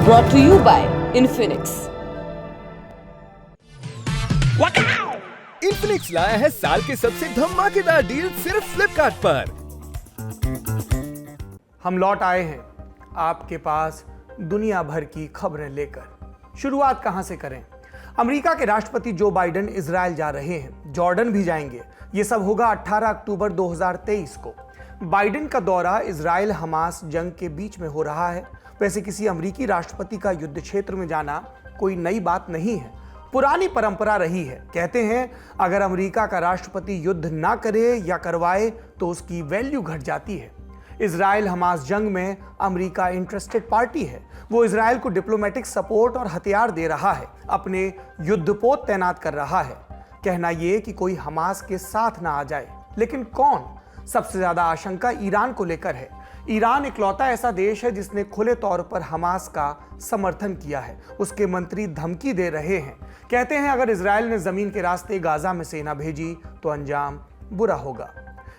brought to you by Infinix. Infinix लाया है साल के सबसे धमाकेदार डील सिर्फ फ्लिपकार्ट पर। हम लौट आए हैं आपके पास दुनिया भर की खबरें लेकर। शुरुआत कहां से करें? अमेरिका के राष्ट्रपति जो बाइडेन इजराइल जा रहे हैं, जॉर्डन भी जाएंगे। यह सब होगा 18 अक्टूबर 2023 को। बाइडेन का दौरा इजराइल हमास जंग के बीच में हो रहा है। वैसे किसी अमेरिकी राष्ट्रपति का युद्ध क्षेत्र में जाना कोई नई बात नहीं है, पुरानी परंपरा रही है। कहते हैं अगर अमेरिका का राष्ट्रपति युद्ध ना करे या करवाए तो उसकी वैल्यू घट जाती है। इजराइल हमास जंग में अमेरिका इंटरेस्टेड पार्टी है। वो इजराइल को डिप्लोमेटिक सपोर्ट और हथियार दे रहा है, अपने युद्धपोत तैनात कर रहा है। कहना यह कि कोई हमास के साथ ना आ जाए, लेकिन कौन? सबसे ज्यादा आशंका ईरान को लेकर है। ईरान इकलौता ऐसा देश है जिसने खुले तौर पर हमास का समर्थन किया है। उसके मंत्री धमकी दे रहे हैं, कहते हैं अगर इजराइल ने जमीन के रास्ते गाजा में सेना भेजी तो अंजाम बुरा होगा।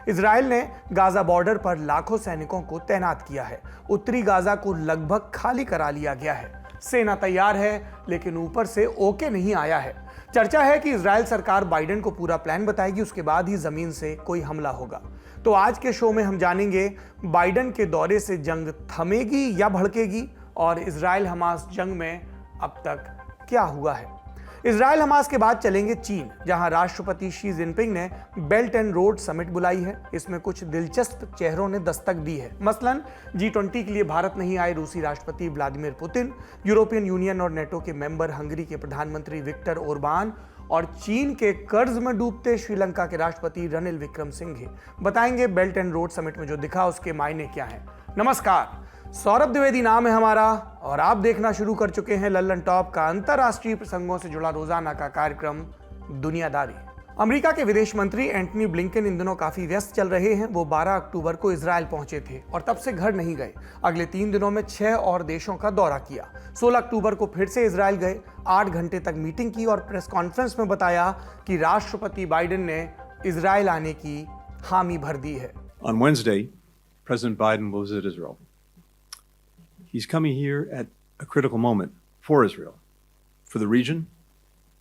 इजराइल ने गाजा बॉर्डर पर लाखों सैनिकों को तैनात किया है। उत्तरी गाजा को लगभग खाली करा लिया गया है। सेना तैयार है, लेकिन ऊपर से ओके नहीं आया है। चर्चा है कि इजराइल सरकार बाइडेन को पूरा प्लान बताएगी, उसके बाद ही जमीन से कोई हमला होगा। तो आज के शो में हम जानेंगे बाइडेन के दौरे से जंग थमेगी या भड़केगी, और इजराइल हमास जंग में अब तक क्या हुआ है। इजराइल हमास के बाद चलेंगे चीन, जहां राष्ट्रपति शी जिनपिंग ने बेल्ट एंड रोड समिट बुलाई है। इसमें कुछ दिलचस्प चेहरों ने दस्तक दी है। मसलन G20 के लिए भारत नहीं आए रूसी राष्ट्रपति व्लादिमीर पुतिन, यूरोपियन यूनियन और नेटो के मेंबर हंगरी के प्रधानमंत्री विक्टर ओरबान, और चीन के कर्ज में डूबते श्रीलंका के राष्ट्रपति रनिल विक्रमसिंघे। बताएंगे बेल्ट एंड रोड समिट में जो दिखा उसके मायने क्या हैं। नमस्कार, सौरभ द्विवेदी नाम है हमारा, और आप देखना शुरू कर चुके हैं लल्लन टॉप का अंतर्राष्ट्रीय प्रसंगों से जुड़ा रोजाना का कार्यक्रम दुनियादारी। अमेरिका के विदेश मंत्री एंटनी ब्लिंकन इन दिनों काफी व्यस्त चल रहे हैं। वो 12 अक्टूबर को इजराइल पहुंचे थे और तब से घर नहीं गए। अगले 3 दिनों में 6 और देशों का दौरा किया। 16 अक्टूबर को फिर से इजराइल गए, 8 घंटे तक मीटिंग की और प्रेस कॉन्फ्रेंस में बताया कि राष्ट्रपति बाइडेन ने इजराइल आने की हामी भर दी है। On Wednesday, President Biden will visit Israel. He's coming here at a critical moment for Israel, for the region,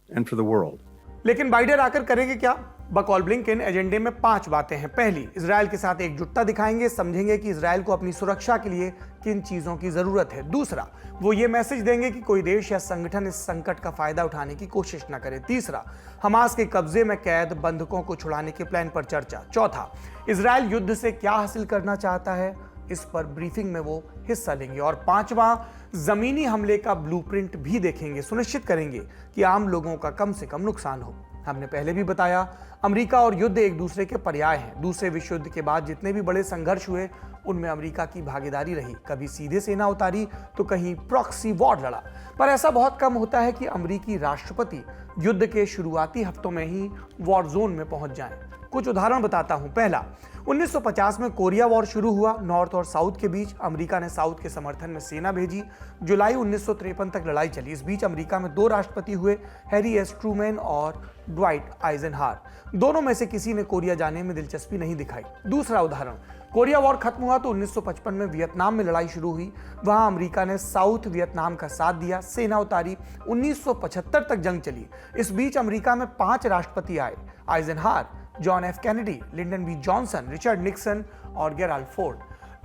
and for the world. लेकिन बाइडेन आकर करेंगे क्या? बकौल ब्लिंकन एजेंडे में 5 बातें हैं। पहली, इजराइल के साथ एकजुटता दिखाएंगे, समझेंगे कि इजराइल को अपनी सुरक्षा के लिए किन चीजों की जरूरत है। दूसरा, वो ये मैसेज देंगे कि कोई देश या संगठन इस संकट का फायदा उठाने की कोशिश न करे। तीसरा, हमास के कब्जे में कैद बंधकों को छुड़ाने के प्लान पर चर्चा। चौथा, इजराइल युद्ध से क्या हासिल करना चाहता है, इस पर ब्रीफिंग में वो हिस्सा लेंगे। और 5वां, जमीनी हमले का ब्लूप्रिंट भी देखेंगे, सुनिश्चित करेंगे कि आम लोगों का कम से कम नुकसान हो। हमने पहले भी बताया, अमेरिका और युद्ध एक दूसरे के पर्याय हैं। दूसरे विश्व युद्ध के बाद जितने भी बड़े संघर्ष हुए उनमें अमेरिका की भागीदारी रही। कभी सीधे सेना उतारी तो कहीं प्रॉक्सी वॉर लड़ा। पर ऐसा बहुत कम होता है कि अमेरिकी राष्ट्रपति युद्ध के शुरुआती हफ्तों में ही वॉर जोन में पहुंच जाएं। कुछ उदाहरण बताता हूं। पहला, 1950 में कोरिया वॉर शुरू हुआ। नॉर्थ और साउथ के बीच अमेरिका ने साउथ के समर्थन में सेना भेजी। जुलाई 1953 तक लड़ाई चली। इस बीच अमेरिका में 2 राष्ट्रपति हुए, हैरी एस ट्रूमैन और ड्वाइट आइजनहावर। दोनों में से किसी ने कोरिया जाने में दिलचस्पी नहीं दिखाई। दूसरा उदाहरण, कोरिया वॉर खत्म हुआ तो 1955 में वियतनाम में लड़ाई शुरू हुई। वहां अमेरिका ने साउथ वियतनाम का साथ दिया, सेना उतारी। 1975 तक जंग चली। इस बीच अमेरिका में 5 राष्ट्रपति आए, Eisenhower, John F Kennedy, Lyndon B Johnson, Richard Nixon और Gerald Ford.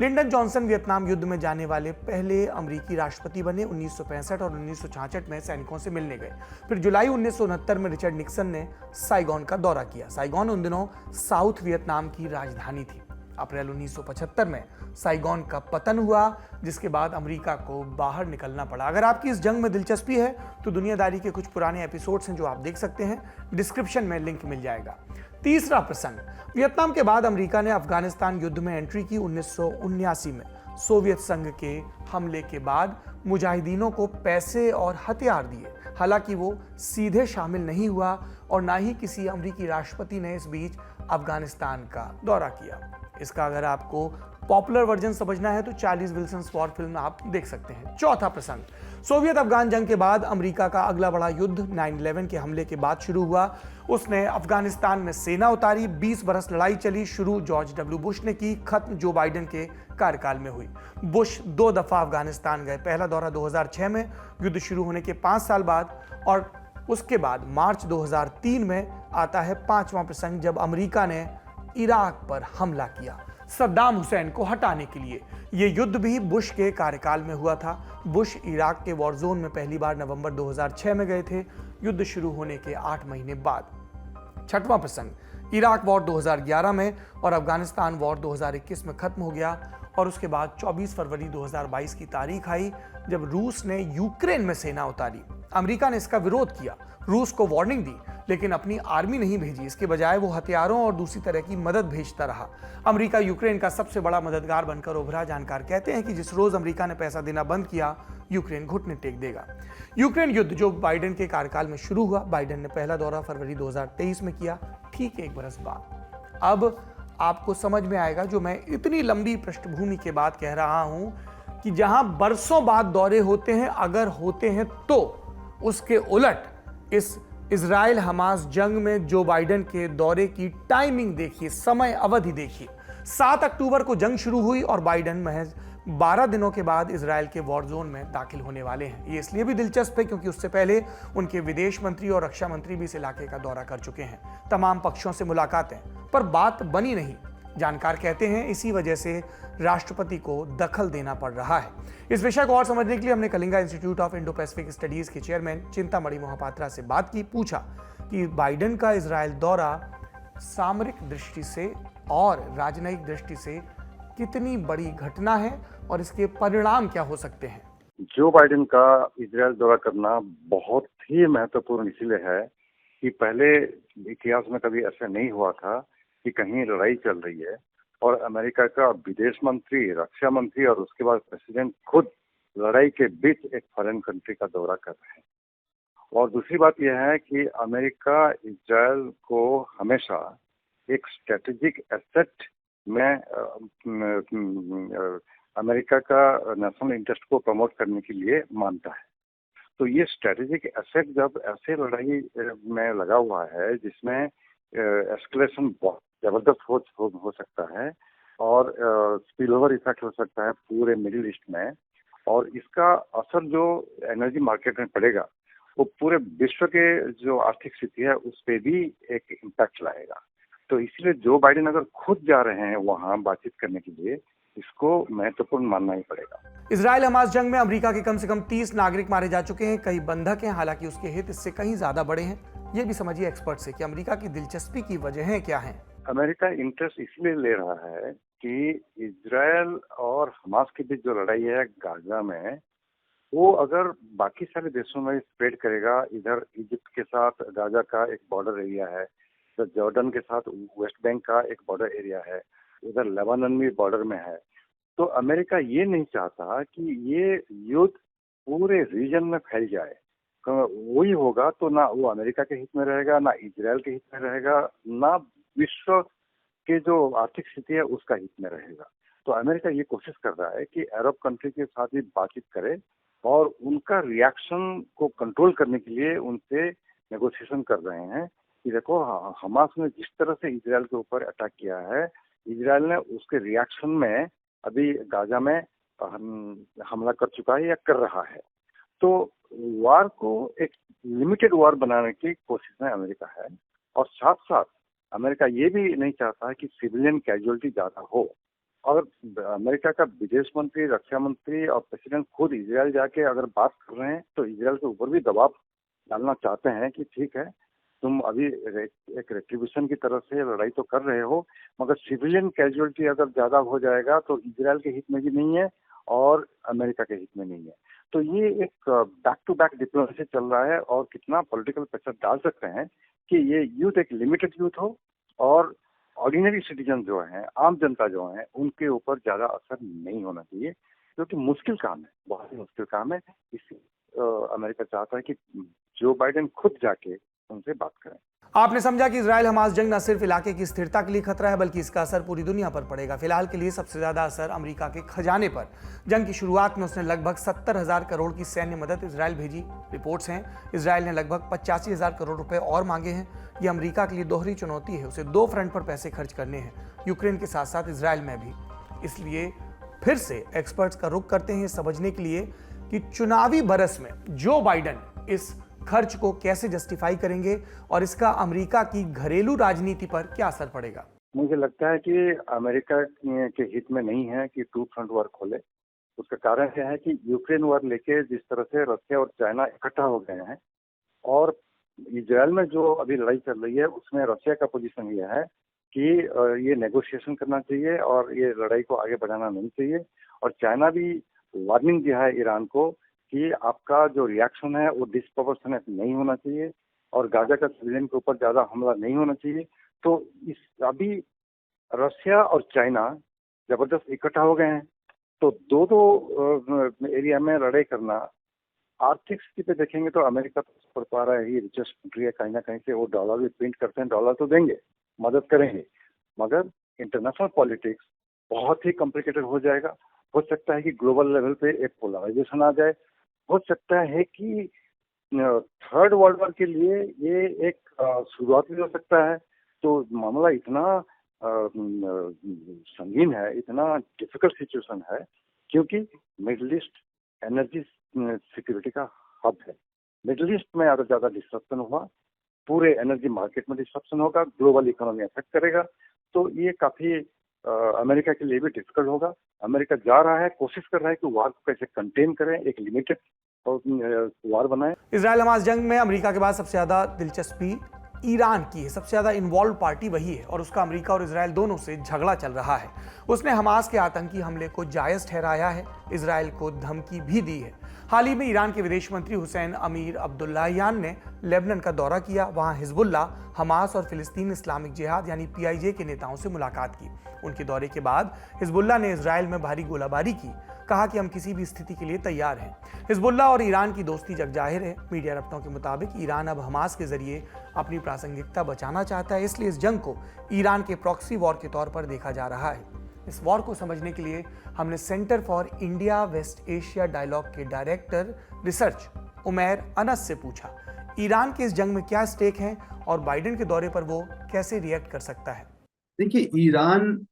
Lyndon Johnson Vietnam युद्ध में जाने वाले पहले अमेरिकी राष्ट्रपति बने। 1965 और 1966 में सैनिकों से मिलने गए। फिर जुलाई 1969 में रिचर्ड निक्सन ने साइगोन का दौरा किया। साइगोन उन दिनों साउथ वियतनाम की राजधानी थी। अप्रैल 1975 में साइगोन का पतन हुआ, जिसके बाद अमेरिका को बाहर निकलना पड़ा। अगर आपकी इस जंग में दिलचस्पी है तो दुनियादारी के कुछ पुराने एपिसोड्स हैं जो आप देख सकते हैं, डिस्क्रिप्शन में लिंक मिल जाएगा। तीसरा प्रसंग, वियतनाम के बाद अमेरिका ने अफगानिस्तान युद्ध में एंट्री की। 1979 में सोवियत संघ के हमले के बाद मुजाहिदीनों को पैसे और हथियार दिए। हालांकि वो सीधे शामिल नहीं हुआ और ना ही किसी अमेरिकी राष्ट्रपति ने इस बीच अफगानिस्तान का दौरा किया। इसका अगर आपको पॉपुलर वर्जन समझना है तो चार्लीज विल्सन वॉर फिल्म आप देख सकते हैं। चौथा प्रसंग, सोवियत अफगान जंग के बाद अमेरिका का अगला बड़ा युद्ध 9/11 के हमले के बाद शुरू हुआ। उसने अफगानिस्तान में सेना उतारी, 20 बरस लड़ाई चली। शुरू जॉर्ज डब्ल्यू बुश ने की, खत्म जो बाइडेन के कार्यकाल में हुई। बुश 2 दफा अफगानिस्तान गए, पहला दौरा 2006 में युद्ध शुरू होने के 5 साल बाद, और उसके बाद मार्च 2003 में आता है 5वां प्रसंग, जब अमेरिका ने इराक पर हमला किया सद्दाम हुसैन को हटाने के लिए। यह युद्ध भी बुश के कार्यकाल में हुआ था। बुश इराक के वॉर जोन में पहली बार नवंबर 2006 में गए थे, युद्ध शुरू होने के 8 महीने बाद। छठवां प्रसंग, इराक वॉर 2011 में और अफगानिस्तान वॉर 2021 में खत्म हो गया। और उसके बाद 24 फरवरी 2022 की तारीख आई जब रूस ने यूक्रेन में सेना उतारी। अमेरिका ने इसका विरोध किया, रूस को वार्निंग दी, लेकिन अपनी आर्मी नहीं भेजी। इसके बजाय वो हथियारों और दूसरी तरह की मदद भेजता रहा। अमेरिका यूक्रेन का सबसे बड़ा मददगार बनकर उभरा। जानकार कहते हैं कि जिस रोज अमेरिका ने पैसा देना बंद किया, यूक्रेन घुटने टेक देगा। यूक्रेन युद्ध जो बाइडेन के कार्यकाल में शुरू हुआ, बाइडेन ने पहला दौरा फरवरी 2023 में किया, ठीक 1 बरस बाद। अब आपको समझ में आएगा जो मैं इतनी लंबी पृष्ठभूमि के बाद कह रहा हूं कि जहां बरसों बाद दौरे होते हैं, अगर होते हैं तो उसके उलट इस इजराइल हमास जंग में जो बाइडेन के दौरे की टाइमिंग देखिए, समय अवधि देखिए। 7 अक्टूबर को जंग शुरू हुई और बाइडेन महज 12 दिनों के बाद इजराइल के वॉर जोन में दाखिल होने वाले हैं। ये इसलिए भी दिलचस्प है क्योंकि उससे पहले उनके विदेश मंत्री और रक्षा मंत्री भी इस इलाके का दौरा कर चुके हैं। तमाम पक्षों से मुलाकातें, पर बात बनी नहीं। जानकार कहते हैं इसी वजह से राष्ट्रपति को दखल देना पड़ रहा है। इस विषय को और समझने के लिए हमने Kalinga institute of Indo Pacific studies के चेयरमैन चिंतामणि मोहपात्रा से बात की। पूछा कि बाइडेन का इजराइल दौरा सामरिक दृष्टि से और राजनयिक दृष्टि से कितनी बड़ी घटना है और इसके परिणाम क्या हो सकते हैं। जो बाइडेन का इजराइल दौरा करना बहुत ही महत्वपूर्ण इसलिए है कि पहले इतिहास में कभी ऐसा नहीं हुआ था कि कहीं लड़ाई चल रही है और अमेरिका का विदेश मंत्री, रक्षा मंत्री और उसके बाद प्रेसिडेंट खुद लड़ाई के बीच एक फॉरेन कंट्री का दौरा कर रहे हैं। और दूसरी बात यह है कि अमेरिका इजराइल को हमेशा एक स्ट्रेटेजिक एसेट में अमेरिका का नेशनल इंटरेस्ट को प्रमोट करने के लिए मानता है। तो ये स्ट्रेटेजिक एसेट जब ऐसे लड़ाई में लगा हुआ है जिसमें एस्केलेशन बहुत जबरदस्त हो सकता है और स्पिल ओवर इफेक्ट हो सकता है पूरे मिडिल ईस्ट में, और इसका असर जो एनर्जी मार्केट में पड़ेगा वो पूरे विश्व के जो आर्थिक स्थिति है उस पर भी एक इम्पैक्ट लाएगा। तो इसलिए जो बाइडेन अगर खुद जा रहे हैं वहां बातचीत करने के लिए, इसको महत्वपूर्ण मानना ही पड़ेगा। इजराइल हमास जंग में अमेरिका के कम से कम 30 नागरिक मारे जा चुके हैं, कई बंधक हैं। हालांकि उसके हित इससे कहीं ज्यादा बड़े हैं। ये भी समझिए एक्सपर्ट से कि अमेरिका की दिलचस्पी की वजहें क्या हैं। अमेरिका इंटरेस्ट इसलिए ले रहा है कि इजराइल और हमास के बीच जो लड़ाई है गाजा में, वो अगर बाकी सारे देशों में स्प्रेड करेगा, इधर इजिप्ट के साथ गाजा का एक बॉर्डर एरिया है, इधर जॉर्डन के साथ वेस्ट बैंक का एक बॉर्डर एरिया है, उधर लेबानन भी बॉर्डर में है, तो अमेरिका ये नहीं चाहता कि ये युद्ध पूरे रीजन में फैल जाए। वही होगा तो ना वो अमेरिका के हित में रहेगा, ना इजराइल के हित में रहेगा, ना विश्व के जो आर्थिक स्थिति है उसका हित में रहेगा। तो अमेरिका ये कोशिश कर रहा है कि अरब कंट्री के साथ भी बातचीत करे और उनका रिएक्शन को कंट्रोल करने के लिए उनसे नेगोशिएशन कर रहे हैं कि देखो हमास ने जिस तरह से इजराइल के ऊपर अटैक किया है, इजराइल ने उसके रिएक्शन में अभी गाजा में हमला कर चुका है या कर रहा है। तो वार को एक लिमिटेड वार बनाने की कोशिश में अमेरिका है, और साथ साथ अमेरिका ये भी नहीं चाहता कि सिविलियन कैजुअलिटी ज्यादा हो। और अमेरिका का विदेश मंत्री, रक्षा मंत्री और प्रेसिडेंट खुद इजराइल जाके अगर बात कर रहे हैं तो इजराइल के ऊपर भी दबाव डालना चाहते हैं कि ठीक है, तुम अभी एक रेट्रीब्यूशन की तरफ से लड़ाई तो कर रहे हो, मगर सिविलियन कैजुअलिटी अगर ज्यादा हो जाएगा तो इजराइल के हित में भी नहीं है और अमेरिका के हित में नहीं है। तो ये एक बैक टू बैक डिप्लोमेसी चल रहा है और कितना पॉलिटिकल प्रेशर डाल सकते हैं कि ये युद्ध एक लिमिटेड युद्ध हो और ऑर्डिनरी सिटीजन जो हैं, आम जनता जो है, उनके ऊपर ज्यादा असर नहीं होना चाहिए, क्योंकि मुश्किल काम है, बहुत ही मुश्किल काम है। इसलिए अमेरिका चाहता है कि जो बाइडेन खुद जाके उनसे बात करें। आपने समझा कि इजराइल हमास जंग न सिर्फ इलाके की स्थिरता के लिए खतरा है, बल्कि इसका असर पूरी दुनिया पर पड़ेगा। फिलहाल के लिए सबसे ज्यादा असर अमेरिका के खजाने पर। जंग की शुरुआत में उसने लगभग 70,000 करोड़ की सैन्य मदद इजराइल भेजी। रिपोर्ट्स हैं इजराइल ने लगभग 85,000 करोड़ रुपए और मांगे हैं। ये अमेरिका के लिए दोहरी चुनौती है, उसे दो फ्रंट पर पैसे खर्च करने हैं, यूक्रेन के साथ साथ इजराइल में भी। इसलिए फिर से एक्सपर्ट्स का रुख करते हैं समझने के लिए कि चुनावी बरस में जो बाइडन इस खर्च को कैसे जस्टिफाई करेंगे और इसका अमेरिका की घरेलू राजनीति पर क्या असर पड़ेगा। मुझे लगता है कि अमेरिका के हित में नहीं है कि टू फ्रंट वॉर खोले। उसका कारण यह है कि यूक्रेन वॉर लेके जिस तरह से रशिया और चाइना इकट्ठा हो गए हैं और इजराइल में जो अभी लड़ाई चल रही है उसमें रशिया का पोजीशन यह है कि ये नेगोशिएशन करना चाहिए और ये लड़ाई को आगे बढ़ाना नहीं चाहिए। और चाइना भी वार्निंग दिया है ईरान को कि आपका जो रिएक्शन है वो डिस्प्रोपोर्शनेट नहीं होना चाहिए और गाजा का सिविलियन के ऊपर ज्यादा हमला नहीं होना चाहिए। तो इस अभी रशिया और चाइना जबरदस्त इकट्ठा हो गए हैं, तो दो एरिया में लड़ाई करना, आर्थिक स्थिति पे देखेंगे तो अमेरिका तो पड़ पा रहा है, ही रिचेस्ट कंट्री है, कहीं ना कहीं से वो डॉलर भी प्रिंट करते हैं, डॉलर तो देंगे, मदद करेंगे, मगर इंटरनेशनल पॉलिटिक्स बहुत ही कॉम्प्लिकेटेड हो जाएगा। हो सकता है कि ग्लोबल लेवल पे एक पोलराइजेशन आ जाए, हो सकता है कि थर्ड वर्ल्ड वॉर के लिए ये एक शुरुआत भी हो सकता है। तो मामला इतना संगीन है, इतना डिफिकल्ट सिचुएशन है, क्योंकि मिडिल ईस्ट एनर्जी सिक्योरिटी का हब है। मिडिल ईस्ट में अगर ज्यादा डिस्ट्रप्शन हुआ, पूरे एनर्जी मार्केट में डिस्ट्रप्शन होगा, ग्लोबल इकोनॉमी अफेक्ट करेगा, तो ये काफी अमेरिका के लिए भी डिफिकल्ट होगा। अमेरिका जा रहा है, कोशिश कर रहा है कि वार को कैसे कंटेन करें, एक लिमिटेड वार बनाए। इजराइल हमास जंग में अमेरिका के बाद सबसे ज्यादा दिलचस्पी ईरान की है। सबसे ज्यादा इन्वॉल्व पार्टी वही है और उसका अमेरिका और इजराइल दोनों से झगड़ा चल रहा है। उसने हमास के आतंकी हमले को जायज ठहराया है, इजराइल को धमकी भी दी है। हाल ही में ईरान के विदेश मंत्री हुसैन अमीर अब्दुल्लाहियान ने लेबनान का दौरा किया। वहां हिजबुल्लाह, हमास और फिलिस्तीन इस्लामिक जिहाद यानी PIJ के नेताओं से मुलाकात की। उनके दौरे के बाद हिजबुल्लाह ने इजराइल में भारी गोलाबारी की, कहा कि हम किसी भी स्थिति के लिए तैयार हैं। हिजबुल्लाह और ईरान की दोस्ती जगजाहिर है। मीडिया रिपोर्टों के मुताबिक ईरान अब हमास के जरिए अपनी प्रासंगिकता बचाना चाहता है, इसलिए इस जंग को ईरान के प्रॉक्सी वॉर के तौर पर देखा जा रहा है। इस वॉर को समझने के लिए हमने centre for India West Asia dialogue के डायरेक्टर रिसर्च उमैर अनस से पूछा, ईरान के इस जंग में क्या स्टेक है और बाइडेन के दौरे पर वो कैसे रिएक्ट कर सकता है। देखिए, ईरान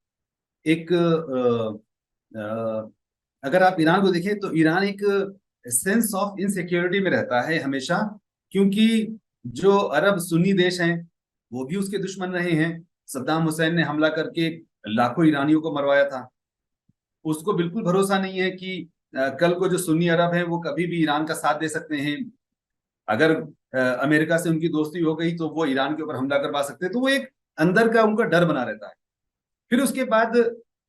एक अगर आप ईरान को देखें तो ईरान एक सेंस ऑफ इनसिक्योरिटी में रहता है हमेशा, क्योंकि जो अरब सुन्नी देश हैं वो भी उसके दुश्मन रहे हैं। सद्दाम हुसैन ने हमला करके लाखों ईरानियों को मरवाया था। उसको बिल्कुल भरोसा नहीं है कि कल को जो सुन्नी अरब हैं वो कभी भी ईरान का साथ दे सकते हैं। अगर अमेरिका से उनकी दोस्ती हो गई तो वो ईरान के ऊपर हमला करवा सकते हैं, तो वो एक अंदर का उनका डर बना रहता है। फिर उसके बाद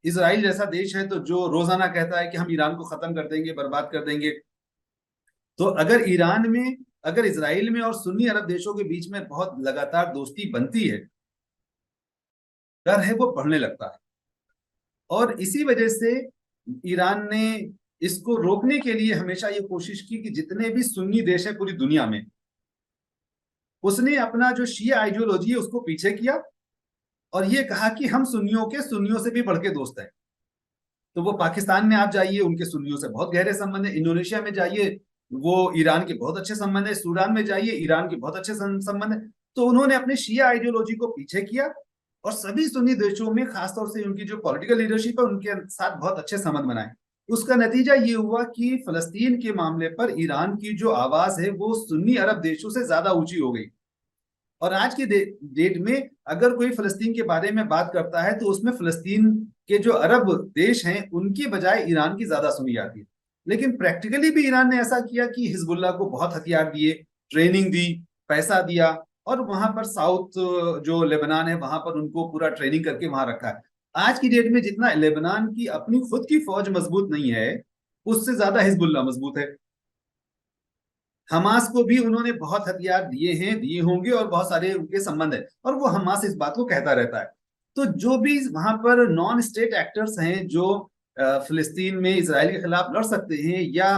इजराइल जैसा देश है तो जो रोजाना कहता है कि हम ईरान को खत्म कर देंगे, बर्बाद कर देंगे। तो अगर ईरान में, अगर इजराइल में और सुन्नी अरब देशों के बीच में बहुत लगातार दोस्ती बनती है, डर है वो बढ़ने लगता है। और इसी वजह से ईरान ने इसको रोकने के लिए हमेशा ये कोशिश की कि जितने भी सुन्नी देश है पूरी दुनिया में, उसने अपना जो शिया आइडियोलॉजी है उसको पीछे किया और ये कहा कि हम सुन्नियों से भी बढ़ के दोस्त हैं। तो वो पाकिस्तान में आप जाइए, उनके सुन्नियों से बहुत गहरे संबंध है। इंडोनेशिया में जाइए, वो ईरान के बहुत अच्छे संबंध है। सूडान में जाइए, ईरान के बहुत अच्छे संबंध है। तो उन्होंने अपने शिया आइडियोलॉजी को पीछे किया और सभी सुन्नी देशों में खासतौर से उनकी जो पॉलिटिकल लीडरशिप है उनके साथ बहुत अच्छे संबंध बनाए। उसका नतीजा ये हुआ कि फलस्तीन के मामले पर ईरान की जो आवाज है वो सुन्नी अरब देशों से ज्यादा ऊंची हो गई। और आज की डेट में अगर कोई फलस्तीन के बारे में बात करता है तो उसमें फलस्तीन के जो अरब देश हैं उनकी बजाय ईरान की ज्यादा सुनी जाती है। लेकिन प्रैक्टिकली भी ईरान ने ऐसा किया कि हिजबुल्लाह को बहुत हथियार दिए, ट्रेनिंग दी, पैसा दिया और वहां पर साउथ जो लेबनान है वहां पर उनको पूरा ट्रेनिंग करके वहां रखा है। आज की डेट में जितना लेबनान की अपनी खुद की फौज मजबूत नहीं है, उससे ज्यादा हिजबुल्लाह मजबूत है। हमास को भी उन्होंने बहुत हथियार दिए हैं, दिए होंगे और बहुत सारे उनके संबंध है और वो हमास इस बात को कहता रहता है। तो जो भी वहां पर नॉन स्टेट एक्टर्स हैं जो फिलिस्तीन में इजराइल के खिलाफ लड़ सकते हैं या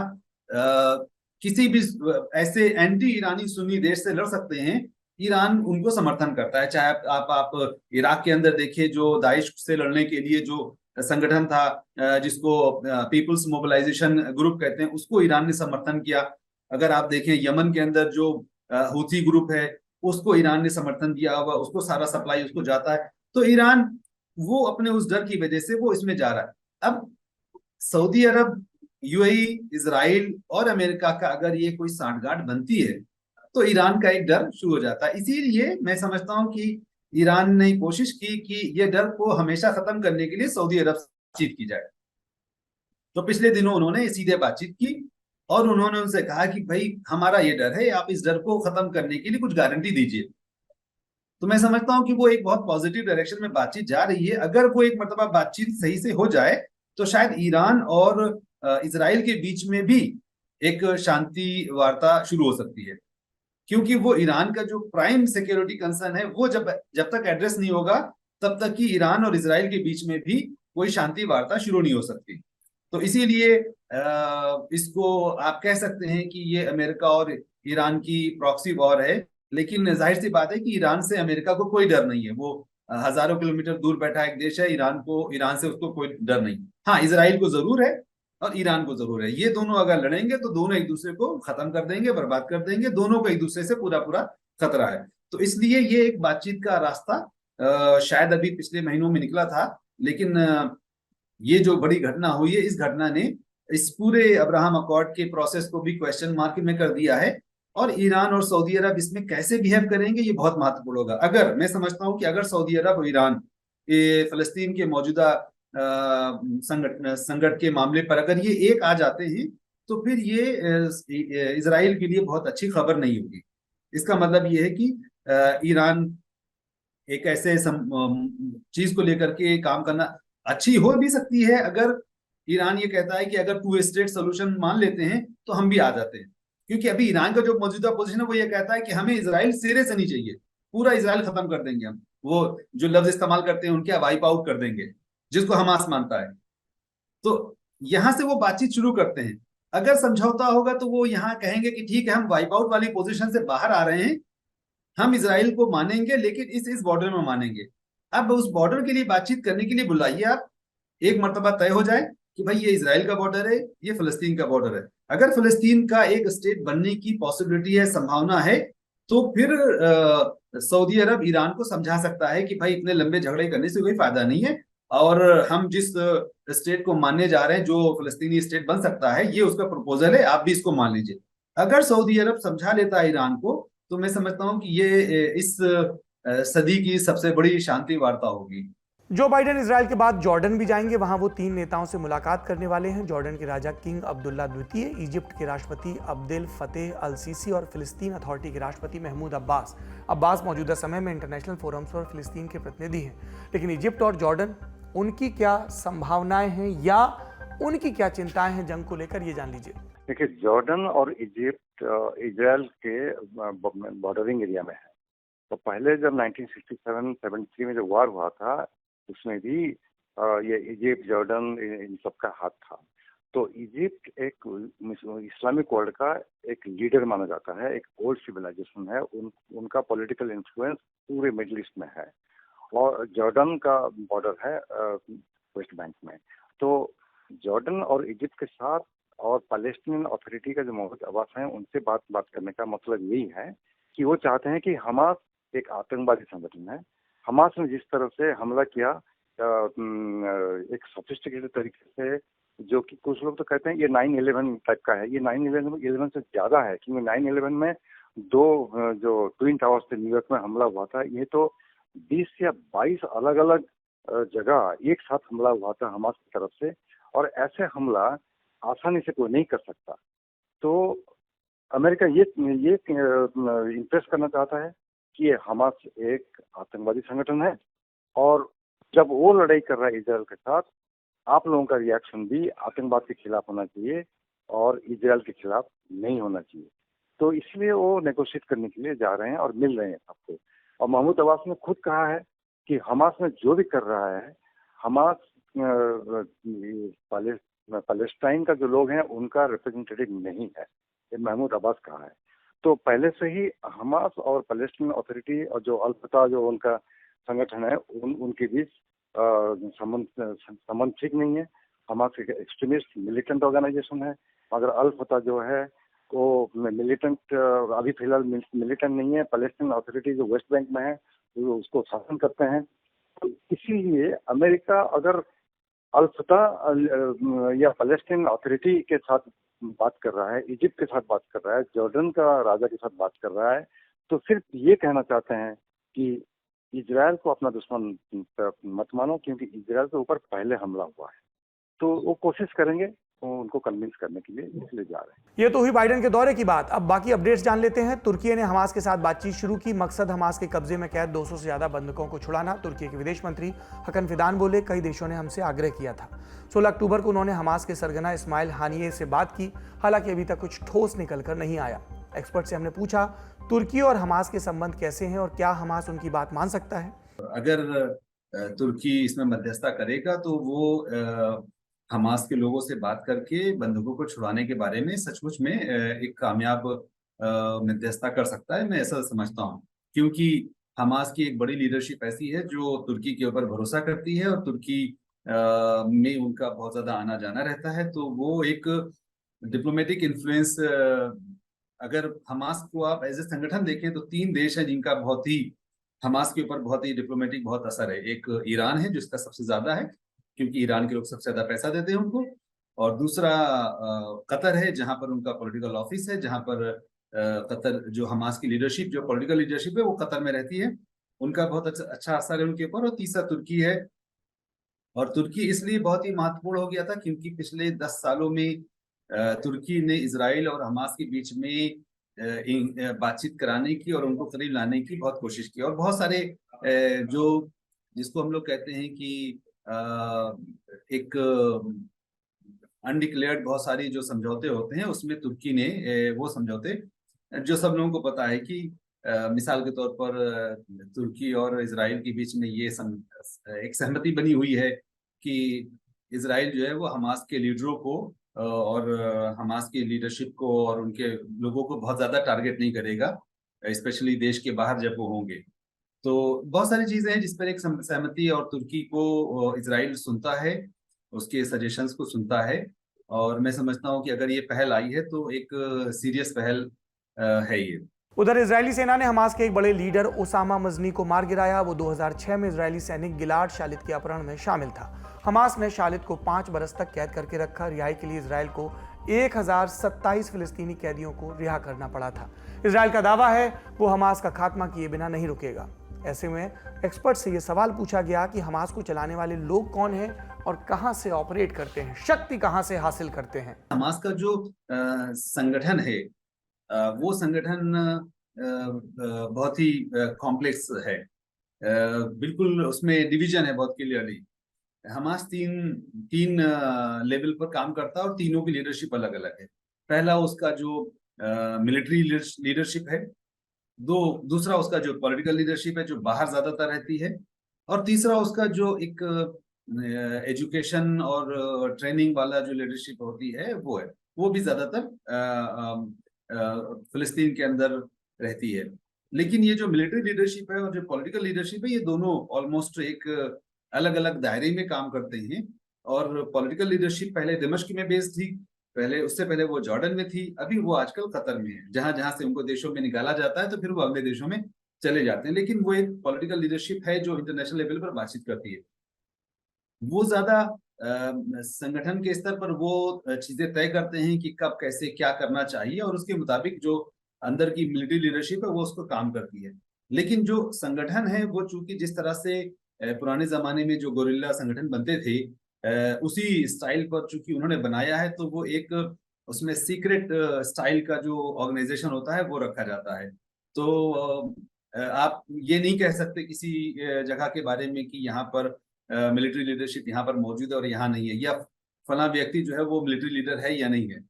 किसी भी ऐसे एंटी ईरानी सुन्नी देश से लड़ सकते हैं, ईरान उनको समर्थन करता है। चाहे आप इराक के अंदर देखिए, जो दाइश से लड़ने के लिए जो संगठन था, जिसको पीपुल्स मोबिलाइजेशन ग्रुप कहते हैं, उसको ईरान ने समर्थन किया। अगर आप देखें यमन के अंदर जो हूथी ग्रुप है, उसको ईरान ने समर्थन दिया हुआ, उसको सारा सप्लाई उसको जाता है। तो ईरान वो अपने उस डर की वजह से वो इसमें जा रहा है। अब सऊदी अरब, यूएई, इजराइल और अमेरिका का अगर ये कोई सांठगांठ बनती है तो ईरान का एक डर शुरू हो जाता है। इसीलिए मैं समझता हूं कि ईरान ने कोशिश की कि ये डर को हमेशा खत्म करने के लिए सऊदी अरब से बातचीत की जाए। तो पिछले दिनों उन्होंने सीधे बातचीत की और उन्होंने उनसे कहा कि भाई हमारा ये डर है, आप इस डर को खत्म करने के लिए कुछ गारंटी दीजिए। तो मैं समझता हूं कि वो एक बहुत पॉजिटिव डायरेक्शन में बातचीत जा रही है। अगर वो एक मर्तबा बातचीत सही से हो जाए तो शायद ईरान और इजराइल के बीच में भी एक शांति वार्ता शुरू हो सकती है, क्योंकि वो ईरान का जो प्राइम सिक्योरिटी कंसर्न है वो जब जब तक एड्रेस नहीं होगा तब तक कि ईरान और इजराइल के बीच में भी कोई शांति वार्ता शुरू नहीं हो सकती। तो इसीलिए इसको आप कह सकते हैं कि ये अमेरिका और ईरान की प्रॉक्सी वॉर है। लेकिन जाहिर सी बात है कि ईरान से अमेरिका को कोई डर नहीं है। वो हजारों किलोमीटर दूर बैठा एक देश है। ईरान से उसको कोई डर नहीं। हाँ, इजराइल को जरूर है और ईरान को जरूर है। ये दोनों अगर लड़ेंगे तो दोनों एक दूसरे को खत्म कर देंगे, बर्बाद कर देंगे। दोनों को एक दूसरे से पूरा पूरा खतरा है। तो इसलिए ये एक बातचीत का रास्ता शायद अभी पिछले महीनों में निकला था, लेकिन ये जो बड़ी घटना हुई है, इस घटना ने इस पूरे अब्राहम अकॉर्ड के प्रोसेस को भी क्वेश्चन मार्क में कर दिया है। और ईरान और सऊदी अरब इसमें कैसे बिहेव करेंगे ये बहुत महत्वपूर्ण होगा। अगर मैं समझता हूं कि अगर सऊदी अरब और ईरान फलस्तीन के मौजूदा संकट के मामले पर अगर ये एक आ जाते हैं तो फिर ये इजराइल के लिए बहुत अच्छी खबर नहीं होगी। इसका मतलब ये है कि ईरान एक ऐसे चीज को लेकर के काम करना अच्छी हो भी सकती है। अगर ईरान ये कहता है कि अगर 2 स्टेट सोल्यूशन मान लेते हैं तो हम भी आ जाते हैं, क्योंकि अभी ईरान का जो मौजूदा पोजीशन है वो ये कहता है कि हमें इजराइल सिरे से नहीं चाहिए, पूरा इजराइल खत्म कर देंगे हम। वो जो लफ्ज इस्तेमाल करते हैं उनके वाइप आउट कर देंगे, जिसको हमास मानता है। तो यहां से वो बातचीत शुरू करते हैं। अगर समझौता होगा तो वो यहाँ कहेंगे कि ठीक है, हम वाइप आउट वाली पोजीशन से बाहर आ रहे हैं, हम इजराइल को मानेंगे लेकिन इस बॉर्डर में मानेंगे। अब उस बॉर्डर के लिए बातचीत करने के लिए बुलाइए आप, एक मर्तबा तय हो जाए कि भाई ये इजराइल का बॉर्डर है, ये फलस्तीन का बॉर्डर है। अगर फलस्तीन का एक स्टेट बनने की पॉसिबिलिटी है, संभावना है, तो फिर सऊदी अरब ईरान को समझा सकता है कि भाई इतने लंबे झगड़े करने से कोई फायदा नहीं है, और हम जिस स्टेट को मानने जा रहे हैं जो फलस्तीनी स्टेट बन सकता है, ये उसका प्रपोजल है, आप भी इसको मान लीजिए। अगर सऊदी अरब समझा लेता है ईरान को तो मैं समझता हूं कि ये इस सदी की सबसे बड़ी शांति वार्ता होगी। जो बाइडेन इजराइल के बाद जॉर्डन भी जाएंगे। वहां वो 3 नेताओं से मुलाकात करने वाले हैं। जॉर्डन के राजा किंग अब्दुल्ला द्वितीय, इजिप्ट के राष्ट्रपति अब्देल फतेह अल सीसी और फिलिस्तीन अथॉरिटी के राष्ट्रपति महमूद अब्बास। अब्बास मौजूदा समय में इंटरनेशनल फोरम्स पर फिलिस्तीन के प्रतिनिधि हैं। लेकिन इजिप्ट और जॉर्डन, उनकी क्या संभावनाएं हैं या उनकी क्या चिंताएं हैं जंग को लेकर, ये जान लीजिए। देखिए, जॉर्डन और इजिप्ट इजराइल के बॉर्डरिंग एरिया में है। तो पहले जब 1967-73 में जो वार हुआ था, उसमें भी ये इजिप्ट, जॉर्डन, इन सबका हाथ था। तो इजिप्ट एक इस्लामिक वर्ल्ड का एक लीडर माना जाता है, एक ओल्ड सिविलाइजेशन है। उनका पॉलिटिकल इन्फ्लुएंस पूरे मिडिल ईस्ट में है। और जॉर्डन का बॉर्डर है वेस्ट बैंक में। तो जॉर्डन और इजिप्ट के साथ और पैलेस्टीनियन अथॉरिटी का जो महमूद अब्बास है, उनसे बात करने का मतलब यही है कि वो चाहते हैं कि हमास एक आतंकवादी संगठन है। हमास ने जिस तरह से हमला किया एक सोफिस्टिकेटेड तरीके से, जो कि कुछ लोग तो कहते हैं ये 9/11 टाइप का है। ये 9/11 से ज्यादा है, क्योंकि 9/11 में 2 जो ट्विन टावर्स थे न्यूयॉर्क में हमला हुआ था, ये तो 20 या 22 अलग अलग जगह एक साथ हमला हुआ था हमास की तरफ से। और ऐसे हमला आसानी से कोई नहीं कर सकता। तो अमेरिका ये इम्प्रेस करना चाहता है कि ये हमास एक आतंकवादी संगठन है, और जब वो लड़ाई कर रहा है इजराइल के साथ, आप लोगों का रिएक्शन भी आतंकवाद के खिलाफ होना चाहिए और इजराइल के खिलाफ नहीं होना चाहिए। तो इसलिए वो नेगोशिएट करने के लिए जा रहे हैं और मिल रहे हैं सबको। और महमूद अब्बास ने खुद कहा है कि हमास में जो भी कर रहा है, हमास पैलेस्टाइन का जो लोग हैं उनका रिप्रेजेंटेटिव नहीं है, ये महमूद अब्बास कहा है। तो पहले से ही हमास और पैलेस्टीन अथॉरिटी और जो अल फतह जो उनका संगठन है उनके बीच संबंध ठीक नहीं है। हमास एक एक्सट्रीमिस्ट मिलिटेंट ऑर्गेनाइजेशन है, मगर अल फतह जो है वो मिलिटेंट अभी फिलहाल मिलिटेंट नहीं है। पैलेस्टीन अथॉरिटी जो वेस्ट बैंक में है वो उसको शासन करते हैं। तो इसीलिए अमेरिका अगर अल फतह या पैलेस्टीन अथॉरिटी के साथ बात कर रहा है, इजिप्ट के साथ बात कर रहा है, जॉर्डन का राजा के साथ बात कर रहा है, तो सिर्फ ये कहना चाहते हैं कि इजराइल को अपना दुश्मन मत मानो, क्योंकि इजराइल के ऊपर पहले हमला हुआ है। तो वो कोशिश करेंगे उनको कन्विंस करने के लिए, इसलिए जा रहे हैं। ये तो हुई बाइडेन के दौरे की बात। अब बाकी अपडेट्स जान लेते हैं। तुर्की ने हमास के साथ बातचीत शुरू की। मकसद हमास के कब्जे में कैद 200 से ज्यादा बंधकों को छुड़ाना। तुर्की के विदेश मंत्री हकन फिदान बोले, कई देशों ने हमसे आग्रह किया था। 16 अक्टूबर को उन्होंने हमास के सरगना इस्माइल हानिये से बात की। हालांकि अभी तक कुछ ठोस निकलकर नहीं आया। एक्सपर्ट से हमने पूछा तुर्की और हमास के संबंध कैसे हैं और क्या हमास उनकी बात मान सकता है। अगर तुर्की इसमें मध्यस्थता करेगा तो वो हमास के लोगों से बात करके बंधकों को छुड़ाने के बारे में सचमुच में एक कामयाब मध्यस्थता कर सकता है। मैं ऐसा समझता हूँ, क्योंकि हमास की एक बड़ी लीडरशिप ऐसी है जो तुर्की के ऊपर भरोसा करती है और तुर्की में उनका बहुत ज्यादा आना जाना रहता है। तो वो एक डिप्लोमेटिक इन्फ्लुएंस, अगर हमास को आप एज ए संगठन देखें तो 3 देश हैं जिनका बहुत ही हमास के ऊपर बहुत ही डिप्लोमेटिक बहुत असर है। एक ईरान है जिसका सबसे ज्यादा है, क्योंकि ईरान के लोग सबसे ज्यादा पैसा देते हैं उनको, और दूसरा कतर है जहां पर उनका पॉलिटिकल ऑफिस है, जहां पर कतर जो हमास की लीडरशिप जो पॉलिटिकल लीडरशिप है वो कतर में रहती है, उनका बहुत अच्छा असर है उनके ऊपर। और तीसरा तुर्की है, और तुर्की इसलिए बहुत ही महत्वपूर्ण हो गया था क्योंकि पिछले 10 सालों में तुर्की ने इजराइल और हमास के बीच में बातचीत कराने की और उनको करीब लाने की बहुत कोशिश की। और बहुत सारे जो जिसको हम लोग कहते हैं कि एक अनडिक्लेयर्ड बहुत सारी जो समझौते होते हैं, उसमें तुर्की ने वो समझौते जो सब लोगों को पता है कि मिसाल के तौर पर तुर्की और इजराइल के बीच में ये एक सहमति बनी हुई है कि इजराइल जो है वो हमास के लीडरों को और हमास की लीडरशिप को और उनके लोगों को बहुत ज्यादा टारगेट नहीं करेगा, स्पेशली देश के बाहर जब वो होंगे। तो बहुत सारी चीजें हैं जिस पर एक सहमति, और तुर्की को इजराइल सुनता है, उसके सजेशंस को सुनता है, और मैं समझता हूं कि अगर ये पहल आई है तो एक सीरियस पहल है ये। उधर इजरायली सेना ने हमास के एक बड़े लीडर ओसामा मजनी को मार गिराया। वो 2006 में इजरायली सैनिक गिलाड शालित के अपहरण में शामिल था। हमास ने शालित को 5 बरस तक कैद करके रखा। रिहाई के लिए इजराइल को 1027 फिलिस्तीनी कैदियों को रिहा करना पड़ा था। इजराइल का दावा है वो हमास का खात्मा किए बिना नहीं रुकेगा। ऐसे में एक्सपर्ट से यह सवाल पूछा गया कि हमास को चलाने वाले लोग कौन हैं और कहां से ऑपरेट करते हैं, शक्ति कहां से हासिल करते हैं। हमास का जो संगठन है वो संगठन बहुत ही कॉम्प्लेक्स है, बिल्कुल उसमें डिवीजन है बहुत क्लियरली। हमास तीन लेवल पर काम करता है और तीनों की लीडरशिप अलग अलग है। पहला उसका जो मिलिट्री लीडरशिप है, दूसरा उसका जो पॉलिटिकल लीडरशिप है जो बाहर ज्यादातर रहती है, और तीसरा उसका जो एक एजुकेशन और ट्रेनिंग वाला जो लीडरशिप होती है वो भी ज्यादातर फिलिस्तीन के अंदर रहती है। लेकिन ये जो मिलिट्री लीडरशिप है और जो पॉलिटिकल लीडरशिप है, ये दोनों ऑलमोस्ट एक अलग अलग दायरे में काम करते हैं। और पॉलिटिकल लीडरशिप पहले दिमश्क में बेस्ड थी, उससे पहले वो जॉर्डन में थी, अभी वो आजकल कतर में है। जहां जहां से उनको देशों में निकाला जाता है तो फिर वो अगले देशों में चले जाते हैं। लेकिन वो एक पॉलिटिकल लीडरशिप है जो इंटरनेशनल लेवल पर बातचीत करती है। वो ज्यादा संगठन के स्तर पर वो चीजें तय करते हैं कि कब कैसे क्या करना चाहिए, और उसके मुताबिक जो अंदर की मिलिट्री लीडरशिप है वो उसको काम करती है। लेकिन जो संगठन है वो चूंकि जिस तरह से पुराने जमाने में जो गोरिल्ला संगठन बनते थे उसी स्टाइल पर चूंकि उन्होंने बनाया है, तो वो एक उसमें सीक्रेट स्टाइल का जो ऑर्गेनाइजेशन होता है वो रखा जाता है। तो आप ये नहीं कह सकते किसी जगह के बारे में कि यहाँ पर मिलिट्री लीडरशिप यहाँ पर मौजूद है और यहाँ नहीं है, या फला व्यक्ति जो है वो मिलिट्री लीडर है या नहीं है।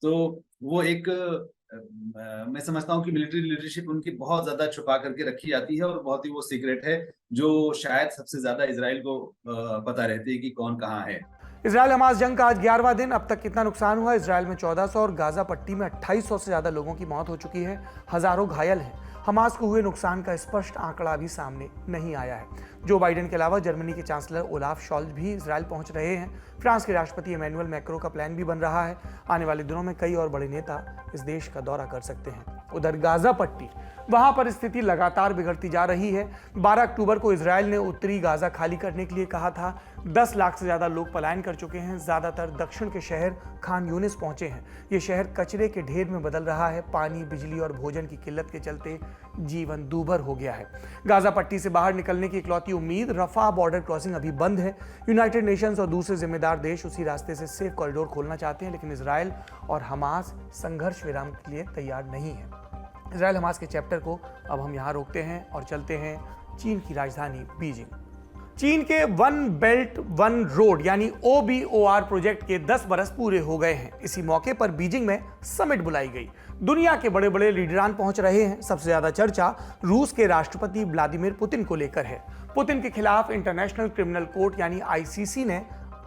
तो वो एक मैं समझता हूँ कि मिलिट्री लीडरशिप उनकी बहुत ज्यादा छुपा करके रखी जाती है और बहुत ही वो सीक्रेट है, जो शायद सबसे ज्यादा इजराइल को पता रहती है कि कौन कहाँ है। इजरायल हमास जंग का आज 11वां दिन। अब तक कितना नुकसान हुआ? इजरायल में 1400 और गाजा पट्टी में 2800 से ज्यादा लोगों की मौत हो चुकी है, हजारों घायल हैं। हमास को हुए नुकसान का स्पष्ट आंकड़ा भी सामने नहीं आया है। जो बाइडेन के अलावा जर्मनी के चांसलर ओलाफ शॉल्ज भी इजरायल पहुंच रहे हैं। फ्रांस के राष्ट्रपति इमैनुअल मैक्रों का प्लान भी बन रहा है। आने वाले दिनों में कई और बड़े नेता इस देश का दौरा कर सकते हैं। उधर गाजा पट्टी, वहां पर स्थिति लगातार बिगड़ती जा रही है। 12 अक्टूबर को इजरायल ने उत्तरी गाजा खाली करने के लिए कहा था। 10 लाख से ज्यादा लोग पलायन कर चुके हैं। ज्यादातर दक्षिण के शहर खान यूनिस पहुंचे हैं। ये शहर कचरे के ढेर में बदल रहा है। पानी, बिजली और भोजन की किल्लत के चलते जीवन दूभर हो गया है। गाजा पट्टी से बाहर निकलने की इकलौती उम्मीद रफा बॉर्डर क्रॉसिंग अभी बंद है। यूनाइटेड नेशंस और दूसरे जिम्मेदार देश उसी रास्ते से सेफ कॉरिडोर खोलना चाहते हैं, लेकिन इजरायल और हमास संघर्ष विराम के लिए तैयार नहीं है। इजरायल हमास के चैप्टर को अब हम यहाँ रोकते हैं और चलते हैं चीन की राजधानी बीजिंग। चीन के वन बेल्ट वन रोड यानी OBOR प्रोजेक्ट के 10 बरस पूरे हो गए हैं। इसी मौके पर बीजिंग में समिट बुलाई गई। दुनिया के बड़े बड़े लीडरान पहुंच रहे हैं। सबसे ज्यादा चर्चा रूस के राष्ट्रपति व्लादिमीर पुतिन को लेकर है। पुतिन के खिलाफ इंटरनेशनल क्रिमिनल कोर्ट यानी ICC ने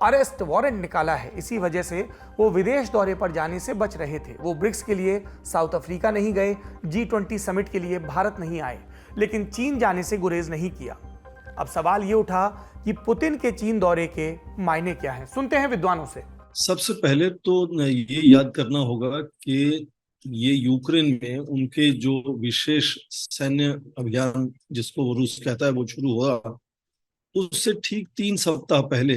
अरेस्ट वारंट निकाला है। इसी वजह से वो विदेश दौरे पर जाने से बच रहे थे। वो ब्रिक्स के लिए साउथ अफ्रीका नहीं गए, G20 समिट के लिए भारत नहीं आए, लेकिन चीन जाने से गुरेज नहीं किया। अब सवाल ये उठा कि पुतिन के चीन दौरे के मायने क्या हैं? सुनते हैं विद्वानों से। सबसे पहले तो ये याद करना होगा कि ये यूक्रेन में उनके जो विशेष सैन्य अभियान जिसको वो रूस कहता है वो शुरू हुआ, उससे ठीक 3 सप्ताह पहले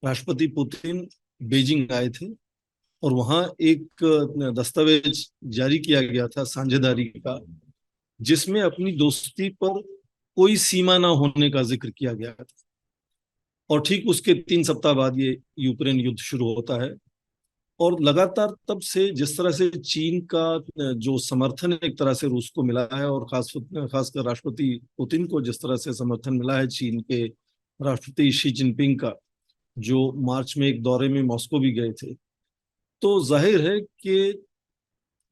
राष्ट्रपति पुतिन बीजिंग आए थे और वहां एक दस्तावेज जारी किया गया था साझेदारी का, जिसमें अपनी दोस्ती पर कोई सीमा ना होने का जिक्र किया गया था। और ठीक उसके 3 सप्ताह बाद ये यूक्रेन युद्ध शुरू होता है और लगातार तब से जिस तरह से चीन का जो समर्थन एक तरह से रूस को मिला है और खासकर राष्ट्रपति पुतिन को जिस तरह से समर्थन मिला है चीन के राष्ट्रपति शी जिनपिंग का, जो मार्च में एक दौरे में मॉस्को भी गए थे, तो जाहिर है कि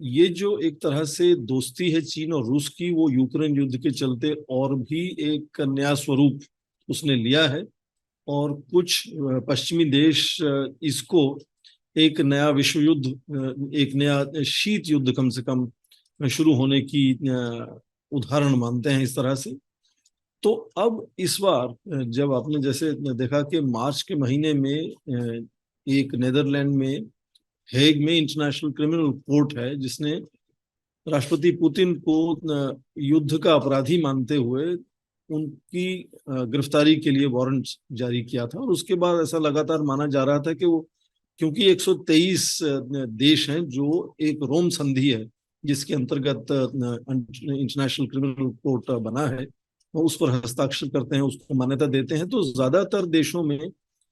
ये जो एक तरह से दोस्ती है चीन और रूस की, वो यूक्रेन युद्ध के चलते और भी एक नया स्वरूप उसने लिया है। और कुछ पश्चिमी देश इसको एक नया विश्व युद्ध, एक नया शीत युद्ध कम से कम शुरू होने की उदाहरण मानते हैं इस तरह से। तो अब इस बार जब आपने जैसे देखा कि मार्च के महीने में एक नेदरलैंड में हेग में इंटरनेशनल क्रिमिनल कोर्ट है जिसने राष्ट्रपति पुतिन को युद्ध का अपराधी मानते हुए उनकी गिरफ्तारी के लिए वारंट जारी किया था। और उसके बाद ऐसा लगातार माना जा रहा था कि वो, क्योंकि 123 देश हैं जो एक रोम संधि है जिसके अंतर्गत इंटरनेशनल क्रिमिनल कोर्ट बना है, वो उस पर हस्ताक्षर करते हैं, उसको मान्यता देते हैं, तो ज्यादातर देशों में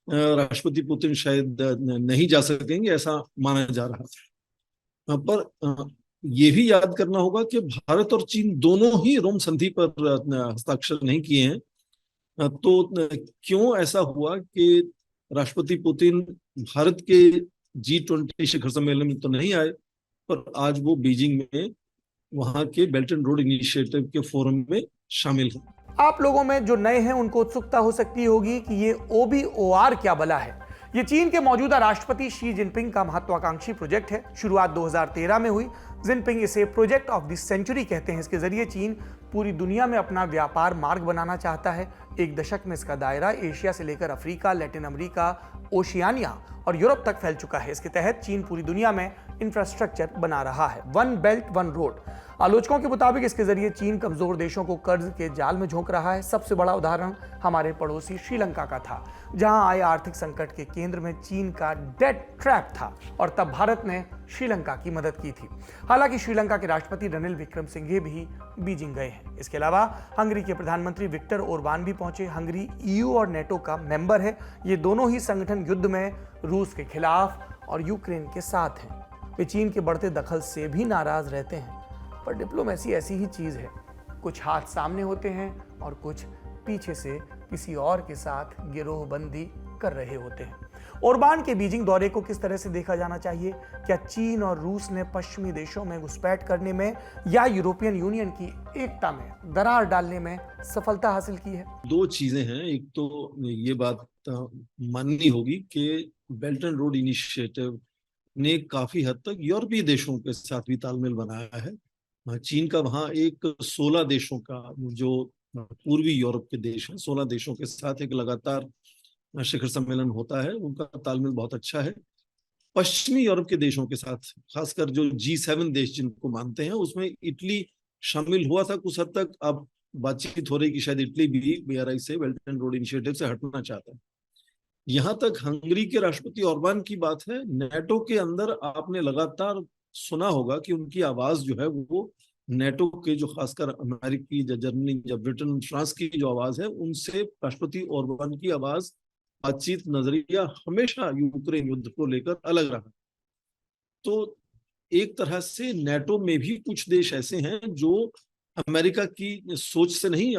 राष्ट्रपति पुतिन शायद नहीं जा सकेंगे ऐसा माना जा रहा था। पर ये भी याद करना होगा कि भारत और चीन दोनों ही रोम संधि पर हस्ताक्षर नहीं किए हैं। तो क्यों ऐसा हुआ कि राष्ट्रपति पुतिन भारत के G20 शिखर सम्मेलन में तो नहीं आए, पर आज वो बीजिंग में वहां के बेल्ट एंड रोड इनिशिएटिव के फोरम में शामिल हैं। आप लोगों में जो नए हैं उनको उत्सुकता हो सकती होगी कि ये OBOR क्या बला है। ये चीन के मौजूदा राष्ट्रपति शी जिनपिंग का महत्वाकांक्षी प्रोजेक्ट है। शुरुआत 2013 में हुई। जिनपिंग इसे प्रोजेक्ट ऑफ द सेंचुरी कहते हैं। इसके जरिए चीन पूरी दुनिया में अपना व्यापार मार्ग बनाना चाहता है। एक दशक में इसका दायरा एशिया से लेकर अफ्रीका, लैटिन अमेरिका, ओशियानिया और यूरोप तक फैल चुका है। इसके तहत चीन पूरी दुनिया में इंफ्रास्ट्रक्चर बना रहा है। One belt one road. आलोचकों के मुताबिक इसके जरिए चीन कमजोर देशों को कर्ज के जाल में झोंक रहा है। सबसे बड़ा उदाहरण हमारे पड़ोसी श्रीलंका का था, जहां आए आर्थिक संकट के केंद्र में चीन का डेट ट्रैप था और तब भारत ने श्रीलंका की मदद की थी। हालांकि श्रीलंका के राष्ट्रपति रनिल विक्रमसिंघे भी बीजिंग गए हैं। इसके अलावा हंगरी के प्रधानमंत्री विक्टर ओरबान भी पहुंचे। हंगरी EU और नेटो का मेंबर है। ये दोनों ही संगठन युद्ध में रूस के खिलाफ और यूक्रेन के साथ हैं। वे चीन के बढ़ते दखल से भी नाराज रहते हैं, पर डिप्लोमेसी ऐसी ही चीज है, कुछ हाथ सामने होते हैं और कुछ पीछे से किसी और के साथ गिरोहबंदी कर रहे होते हैं। ओरबान के बीजिंग दौरे को किस तरह से देखा जाना चाहिए? क्या चीन और रूस ने पश्चिमी देशों में घुसपैठ करने में या यूरोपियन यूनियन की एकता में दरार डालने में सफलता हासिल की है? दो चीजें हैं। एक तो ये बात माननी होगी कि बेल्ट एंड रोड इनिशिएटिव ने काफी हद तक यूरोपीय देशों के साथ भी तालमेल बनाया है। चीन का वहाँ एक 16 देशों का, जो पूर्वी यूरोप के देश हैं, 16 देशों के साथ एक लगातार शिखर सम्मेलन होता है। उनका तालमेल बहुत अच्छा है। पश्चिमी यूरोप के देशों के साथ, खासकर जो G7 देश जिनको मानते हैं, उसमें इटली शामिल हुआ था कुछ हद तक। अब बातचीत हो रही कि शायद इटली भी BRI से, बेल्ट एंड रोड इनिशिएटिव से हटना चाहता है। यहां तक हंगरी के राष्ट्रपति ओरबान की बात है, नेटो के अंदर आपने लगातार सुना होगा कि उनकी आवाज जो है वो नेटो के, जो खासकर अमेरिकी, जर्मनी, ब्रिटेन, फ्रांस की जो आवाज है, उनसे राष्ट्रपति ओरबान की आवाज, बातचीत, नजरिया हमेशा यूक्रेन युद्ध को लेकर अलग रहा। तो एक तरह से नेटो में भी कुछ देश ऐसे हैं जो अमेरिका की सोच से नहीं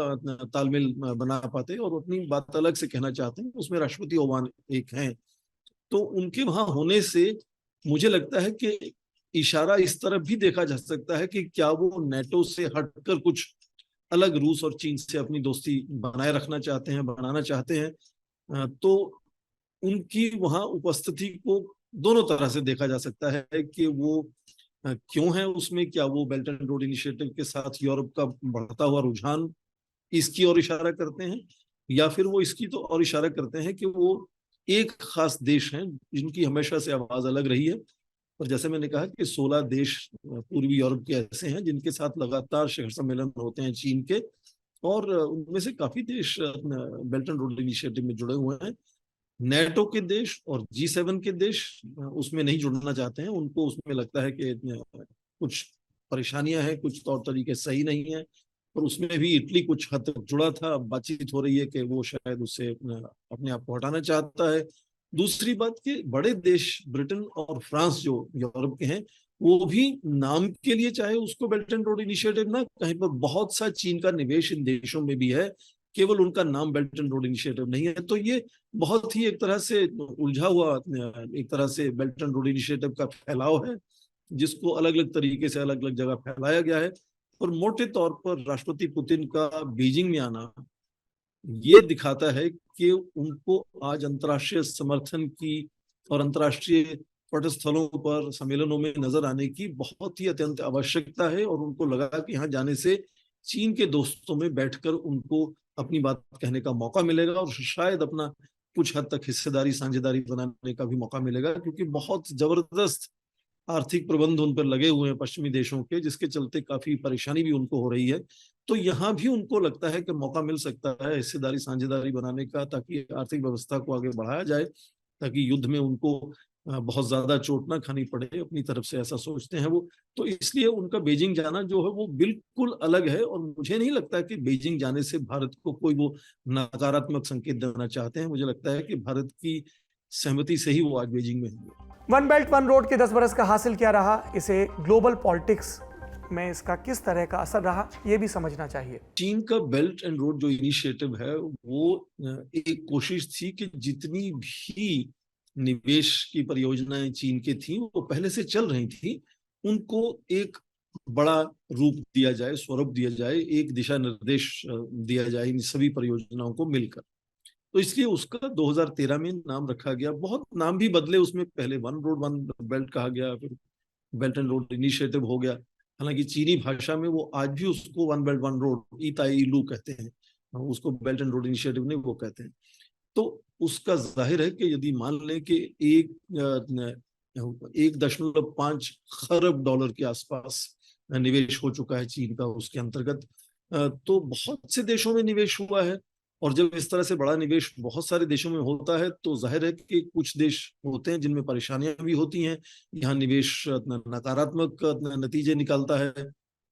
तालमेल बना पाते और अपनी बात अलग से कहना चाहते हैं। उसमें राष्ट्रपति ओरबान एक हैं। तो उनके वहां होने से मुझे लगता है कि इशारा इस तरफ भी देखा जा सकता है कि क्या वो नेटो से हटकर कुछ अलग रूस और चीन से अपनी दोस्ती बनाए रखना चाहते हैं, बनाना चाहते हैं। तो उनकी वहां उपस्थिति को दोनों तरह से देखा जा सकता है कि वो क्यों है उसमें। क्या वो बेल्ट एंड रोड इनिशिएटिव के साथ यूरोप का बढ़ता हुआ रुझान इसकी ओर इशारा करते हैं, या फिर वो इसकी तो और इशारा करते हैं कि वो एक खास देश हैं जिनकी हमेशा से आवाज अलग रही है। और जैसे मैंने कहा कि 16 देश पूर्वी यूरोप के ऐसे हैं जिनके साथ लगातार शिखर सम्मेलन होते हैं चीन के, और उनमें से काफी देश बेल्ट एंड रोड इनिशिएटिव में जुड़े हुए हैं। नेटो के देश और G7 के देश उसमें नहीं जुड़ना चाहते हैं। उनको उसमें लगता है कि कुछ परेशानियां हैं, कुछ तौर तरीके सही नहीं है। और उसमें भी इटली कुछ हद तक जुड़ा था। बातचीत हो रही है कि वो शायद उससे अपने आप को हटाना चाहता है। दूसरी बात कि बड़े देश ब्रिटेन और फ्रांस जो यूरोप के हैं, वो भी नाम के लिए, चाहे उसको बेल्ट एंड रोड इनिशिएटिव ना कहीं पर, बहुत सा चीन का निवेश इन देशों में भी है, केवल उनका नाम बेल्ट एंड रोड इनिशिएटिव नहीं है। तो ये बहुत ही एक तरह से उलझा हुआ, एक तरह से बेल्ट एंड रोड इनिशिएटिव का फैलाव है, जिसको अलग अलग तरीके से अलग अलग जगह फैलाया गया है। और मोटे तौर पर राष्ट्रपति पुतिन का बीजिंग में आना ये दिखाता है कि उनको आज अंतर्राष्ट्रीय समर्थन की और अंतर्राष्ट्रीय पटस्थलों पर, सम्मेलनों में नजर आने की बहुत ही अत्यंत आवश्यकता है। और उनको लगा कि यहाँ जाने से चीन के दोस्तों में बैठकर उनको अपनी बात कहने का मौका मिलेगा और शायद अपना कुछ हद तक हिस्सेदारी, साझेदारी बनाने का भी मौका मिलेगा, क्योंकि बहुत जबरदस्त आर्थिक प्रबंध उन पर लगे हुए हैं पश्चिमी देशों के, जिसके चलते काफी परेशानी भी उनको हो रही है। तो यहाँ भी उनको लगता है कि मौका मिल सकता है हिस्सेदारी, साझेदारी बनाने का, ताकि आर्थिक व्यवस्था को आगे बढ़ाया जाए, ताकि युद्ध में उनको बहुत ज्यादा चोट ना खानी पड़े। अपनी तरफ से ऐसा सोचते हैं वो। तो इसलिए उनका बीजिंग जाना जो है वो बिल्कुल अलग है। और मुझे नहीं लगता कि बीजिंग जाने से भारत को कोई वो नकारात्मक संकेत देना चाहते हैं। मुझे लगता है कि भारत की सहमति से ही वो आज बीजिंग में होंगे। वन बेल्ट वन रोड के 10 बरस का हासिल क्या रहा, इसे ग्लोबल पॉलिटिक्स में इसका किस तरह का असर रहा, ये भी समझना चाहिए। चीन का बेल्ट एंड रोड जो इनिशिएटिव है वो एक कोशिश थी कि जितनी भी निवेश की परियोजनाएं चीन की थी, वो पहले से चल रही थी, उनको एक बड़ा रूप दिया जाए, स्वरूप दिया जाए, एक दिशा निर्देश दिया जाए इन सभी परियोजनाओं को मिलकर। तो इसलिए उसका 2013 में नाम रखा गया। बहुत नाम भी बदले उसमें, पहले वन रोड वन बेल्ट कहा गया, फिर बेल्ट एंड रोड इनिशिएटिव हो गया। हालांकि चीनी भाषा में वो आज भी उसको वन बेल्ट वन रोड, ईताई लू कहते हैं, उसको बेल्ट एंड रोड इनिशिएटिव नहीं वो कहते हैं। तो उसका जाहिर है कि यदि मान लें कि 1.5 खरब डॉलर के आसपास निवेश हो चुका है चीन का उसके अंतर्गत, तो बहुत से देशों में निवेश हुआ है। और जब इस तरह से बड़ा निवेश बहुत सारे देशों में होता है, तो जाहिर है कि कुछ देश होते हैं जिनमें परेशानियां भी होती हैं। यहाँ निवेश नकारात्मक नतीजे निकालता है।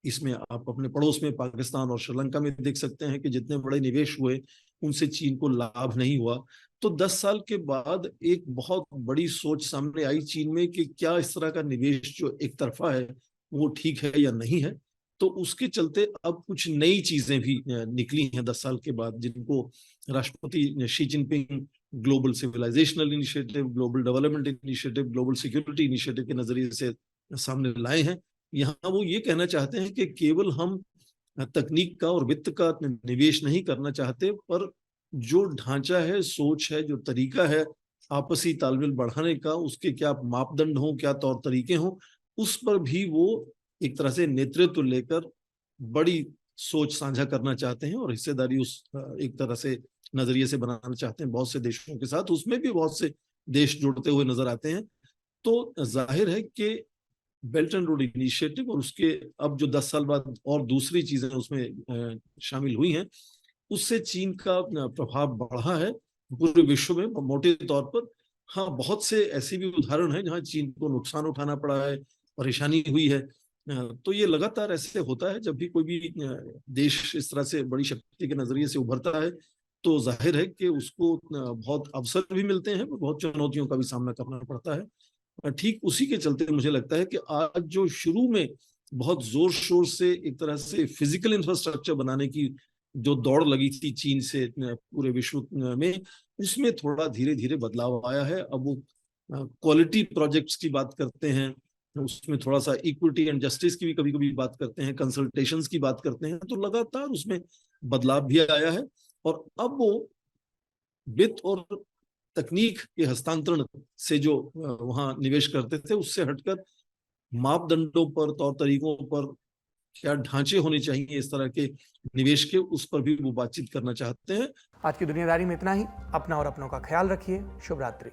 इसमें आप अपने पड़ोस में पाकिस्तान और श्रीलंका में देख सकते हैं कि जितने बड़े निवेश हुए उनसे चीन को लाभ नहीं हुआ। तो 10 साल के बाद एक बहुत बड़ी सोच सामने आई चीन में कि क्या इस तरह का निवेश जो एक तरफा है वो ठीक है या नहीं है। तो उसके चलते अब कुछ नई चीजें भी निकली हैं 10 साल के बाद, जिनको राष्ट्रपति Xi Jinping global civilisational initiative, global development initiative, global security initiative के नजरिए से सामने लाए हैं। यहाँ वो ये कहना चाहते हैं कि केवल हम तकनीक का और वित्त का निवेश नहीं करना चाहते, पर जो ढांचा है, सोच है, जो तरीका है आपसी तालमेल बढ़ाने का, उसके क्या मापदंड हो, क्या तौर तरीके हो, उस पर भी वो एक तरह से नेतृत्व लेकर बड़ी सोच साझा करना चाहते हैं और हिस्सेदारी उस एक तरह से नजरिए से बनाना चाहते हैं बहुत से देशों के साथ। उसमें भी बहुत से देश जुड़ते हुए नजर आते हैं। तो जाहिर है कि बेल्ट एंड रोड इनिशिएटिव और उसके अब जो 10 साल बाद और दूसरी चीजें उसमें शामिल हुई हैं, उससे चीन का प्रभाव बढ़ा है पूरे विश्व में मोटे तौर पर। हाँ, बहुत से ऐसे भी उदाहरण हैं जहां चीन को नुकसान उठाना पड़ा है, परेशानी हुई है। तो ये लगातार ऐसे होता है, जब भी कोई भी देश इस तरह से बड़ी शक्ति के नजरिए से उभरता है तो जाहिर है कि उसको बहुत अवसर भी मिलते हैं, बहुत चुनौतियों का भी सामना करना पड़ता है। ठीक उसी के चलते मुझे लगता है कि आज जो शुरू में बहुत जोर शोर से एक तरह से फिजिकल इंफ्रास्ट्रक्चर बनाने की जो दौड़ लगी थी चीन से पूरे विश्व में, उसमें थोड़ा धीरे धीरे बदलाव आया है। अब वो क्वालिटी प्रोजेक्ट्स की बात करते हैं, उसमें थोड़ा सा इक्विटी एंड जस्टिस की भी कभी कभी बात करते हैं, कंसल्टेशंस की बात करते हैं। तो लगातार उसमें बदलाव भी आया है और अब वो वित्त और तकनीक के हस्तांतरण से जो वहां निवेश करते थे, उससे हटकर मापदंडों पर, तौर तरीकों पर, क्या ढांचे होने चाहिए इस तरह के निवेश के, उस पर भी वो बातचीत करना चाहते हैं। आज की दुनियादारी में इतना ही। अपना और अपनों का ख्याल रखिए। शुभ रात्रि।